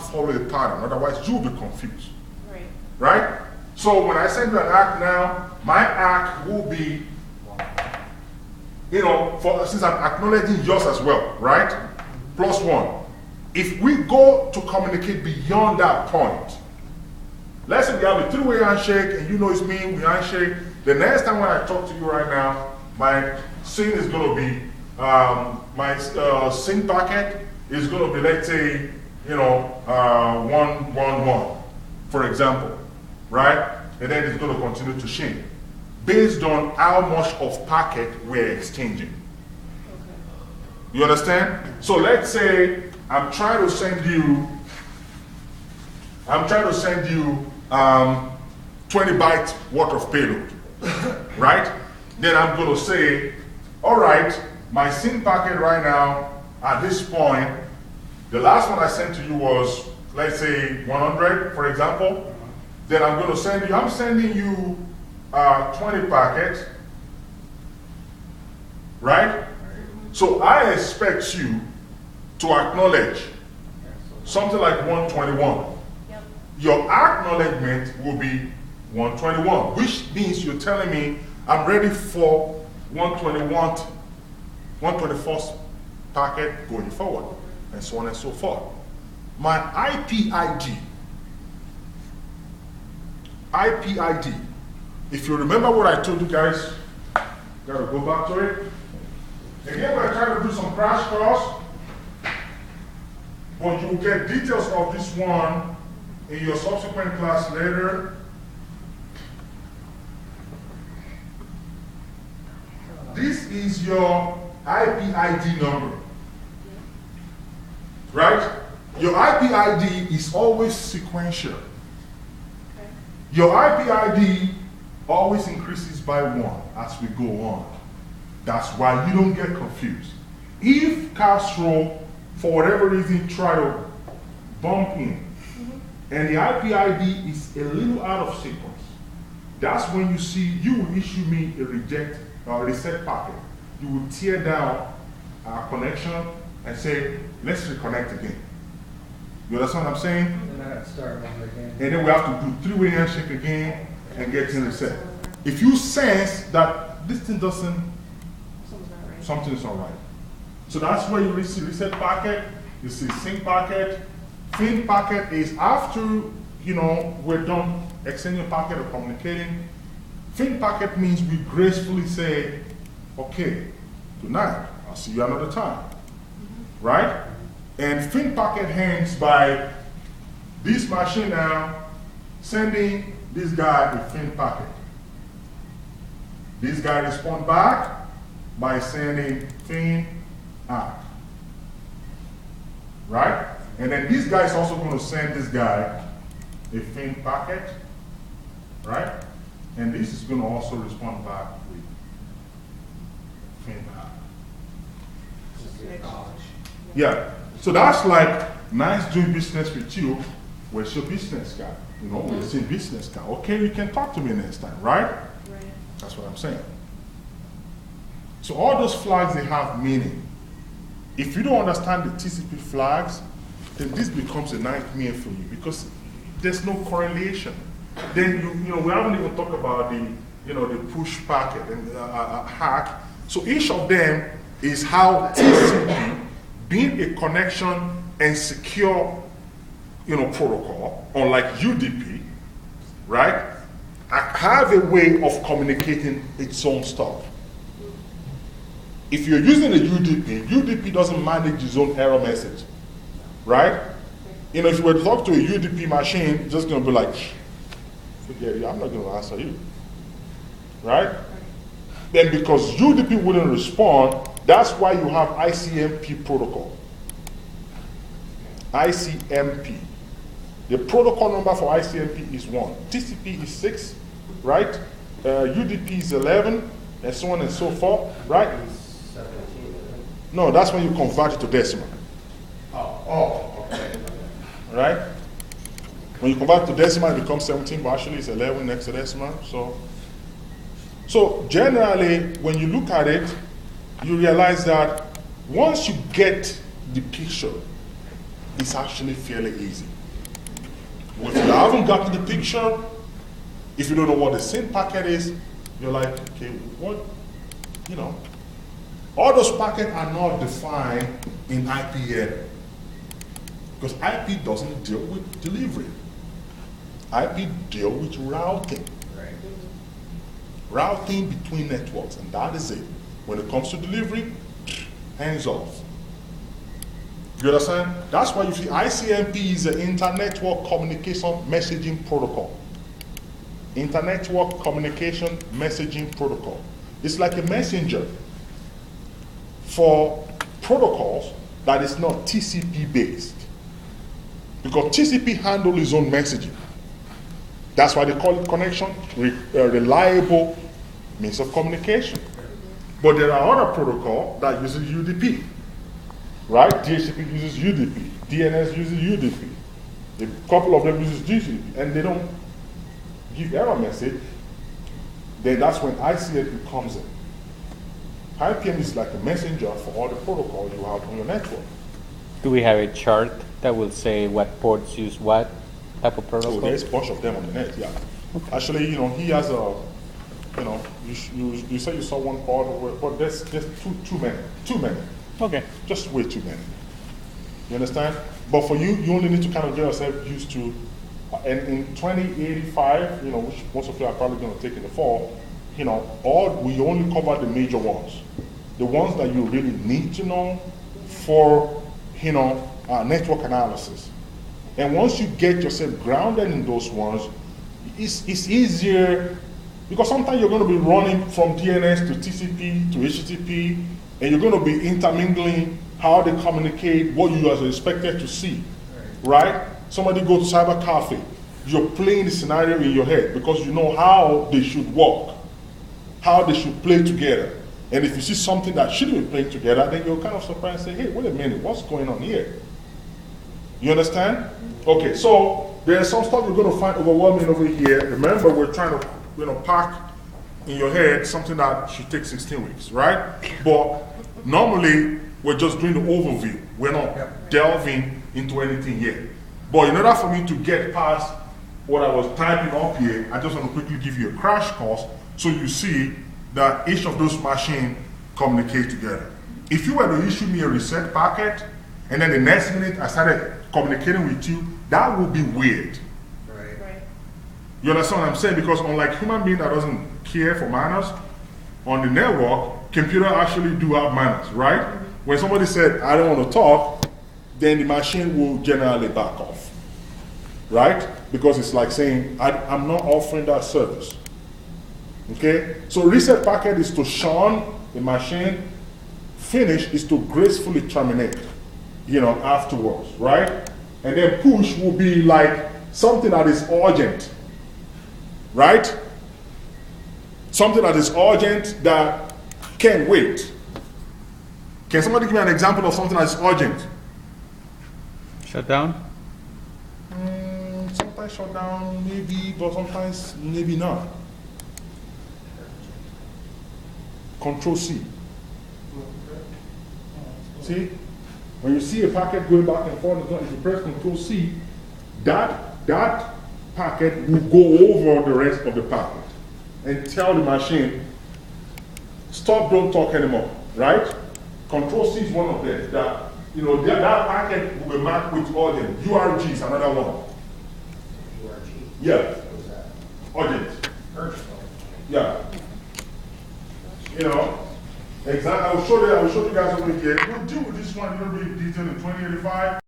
follow a pattern, otherwise you'll be confused. Right. Right? So when I send you an ACK now, my ACK will be, since I'm acknowledging yours as well, right? +1. If we go to communicate beyond that point, let's say we have a three-way handshake and you know it's me, we handshake. The next time when I talk to you right now, my SYN is going to be, my SYN packet is going to be, let's say, 111, for example, right? And then it's going to continue to SYN based on how much of packet we're exchanging. Okay. You understand? So let's say I'm trying to send you 20 bytes worth of payload, right? Then I'm going to say, all right, my SYN packet right now, at this point, the last one I sent to you was, let's say, 100, for example. Then I'm going to send you, I'm sending you 20 packets, right? So I expect you to acknowledge something like 121. Yep. Your acknowledgement will be 121, which means you're telling me I'm ready for 121st packet going forward, and so on and so forth. My IP ID, if you remember what I told you guys, gotta go back to it. Again, we're trying to do some crash course, but you'll get details of this one in your subsequent class later. This is your IP ID number, right? Your IP ID is always sequential. Okay. Your IP ID always increases by 1 as we go on. That's why you don't get confused. If Castro, for whatever reason, try to bump in, and the IP ID is a little out of sequence, that's when you see, you will issue me a reset packet. You will tear down our connection and say, let's reconnect again. You understand what I'm saying? And I start over again. And then we have to do three-way handshake again and get things reset. If you sense that this thing doesn't, Something's not right. something's not right. So that's where you see reset packet, you see sync packet. Fin packet is after, we're done exchanging packet or communicating. Fin packet means we gracefully say, okay, good night, I'll see you another time, right? And fin packet hangs by this machine now sending this guy a fin packet. This guy responds back by sending fin out, right? And then this guy is also going to send this guy a fin packet, right? And this is going to also respond back with fin out. Yeah, so that's like nice doing business with you. Where's your business guy? Where's your business guy? Okay, you can talk to me next time, right? Right. That's what I'm saying. So all those flags, they have meaning. If you don't understand the TCP flags, then this becomes a nightmare for you because there's no correlation. Then we haven't even talked about the the push packet and hack. So each of them is how TCP, being a connection and secure protocol, unlike UDP, right, have a way of communicating its own stuff. If you're using a UDP doesn't manage its own error message, right? If you were to talk to a UDP machine, it's just going to be like, forget it, I'm not going to answer you, right? Then because UDP wouldn't respond, that's why you have ICMP protocol. ICMP. The protocol number for ICMP is 1. TCP is 6, right? UDP is 11, and so on and so forth, right? 17. No, that's when you convert it to decimal. Oh, okay. Right? When you convert to decimal, it becomes 17, but actually it's 11 next to decimal. So generally, when you look at it, you realize that once you get the picture, it's actually fairly easy. If you haven't gotten the picture, if you don't know what the sync packet is, you're like, okay, what, you know. All those packets are not defined in IP yet, because IP doesn't deal with delivery. IP deal with routing. Right. Routing between networks, and that is it. When it comes to delivery, hands off. You understand? That's why you see ICMP is an Inter-Network Communication Messaging Protocol. Inter-Network Communication Messaging Protocol. It's like a messenger for protocols that is not TCP based. Because TCP handles its own messaging. That's why they call it connection, reliable means of communication. But there are other protocols that uses UDP, right? DHCP uses UDP, DNS uses UDP. A couple of them uses GCP, and they don't give error message. Then that's when ICMP comes in. IPM is like a messenger for all the protocols you have on your network. Do we have a chart that will say what ports use what type of protocol? So there's a bunch of them on the net, yeah. Okay. Actually, you know, he has a, you know, you say you saw one part of it, but there's too many. Okay. Just way too many. You understand? But for you, you only need to kind of get yourself used to, and in 2085, you know, which most of you are probably going to take in the fall, you know, we only cover the major ones. The ones that you really need to know for, you know, network analysis. And once you get yourself grounded in those ones, it's easier, because sometimes you're going to be running from DNS to TCP to HTTP, and you're going to be intermingling how they communicate, what you are expected to see, right? Somebody goes to cyber cafe, you're playing the scenario in your head because you know how they should work, how they should play together. And if you see something that shouldn't be playing together, then you're kind of surprised and say, hey, wait a minute, what's going on here? You understand? Okay, so there's some stuff you're going to find overwhelming over here. Remember, we're trying to, you know, pack in your head something that should take 16 weeks, right? But normally, we're just doing the overview. We're not delving into anything yet. But in order for me to get past what I was typing up here, I just want to quickly give you a crash course so you see that each of those machines communicate together. If you were to issue me a reset packet, and then the next minute I started communicating with you, that would be weird. Right. You understand what I'm saying? Because unlike human being that doesn't care for manners, on the network, computer actually do have manners, right? When somebody said, I don't want to talk, then the machine will generally back off, right? Because it's like saying, I'm not offering that service. Okay? So reset packet is to shun the machine, finish is to gracefully terminate, you know, afterwards, right? And then push will be like something that is urgent, right? Something that is urgent that can't wait. Can somebody give me an example of something that's urgent? Shut down? Sometimes shut down, maybe, but sometimes maybe not. Control C. See? When you see a packet going back and forth, if you press Control C, that packet will go over the rest of the packet and tell the machine, stop, don't talk anymore, right? Control C is one of them. That, you know, that packet will be marked with urgent. URG is another one. URG? Yeah. What's that? Urgent. Urgent. Yeah. You know, exactly. I will show you guys over here. We'll deal with this one a little bit in detail in 2085.